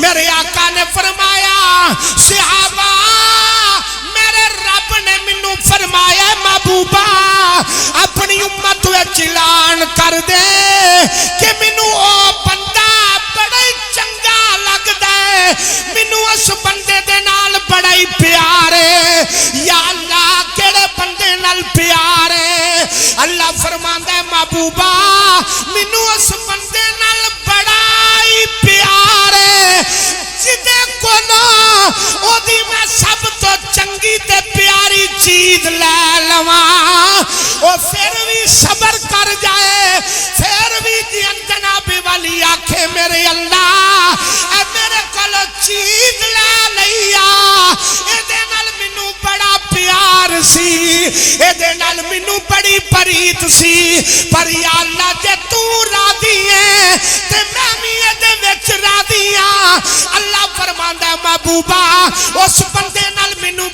میرے آقا نے فرمایا صحابہ میرے رب نے منو فرمایا محبوبہ اپنی امت وچ اعلان کر دے کہ منو او بندہ بڑا ہی چنگا لگدا ہے منو اس بندے دے نال بڑا ہی پیار ہے یا اللہ کیڑے بندے نال پیار ہے اللہ فرماندا ہے محبوبہ منو اس بندے نال بڑا ہی پیار ہے جدے کولو او دی میں سب تو چنگی تے پیاری چیز لے لواں او پھر بھی صبر کر جائے پھر بھی جناب والی آکھے میرے اللہ اے میرے کولو چیز لے لیا اے دے نال مینوں بڑا پیار سی اے دے نال مینوں بڑی پریت سی پر یا اللہ جے تو راضی ہے تے میں بھی اے دے وچ راضی ہاں اللہ فرماندا ہے محبوبہ اس بندے نال مینوں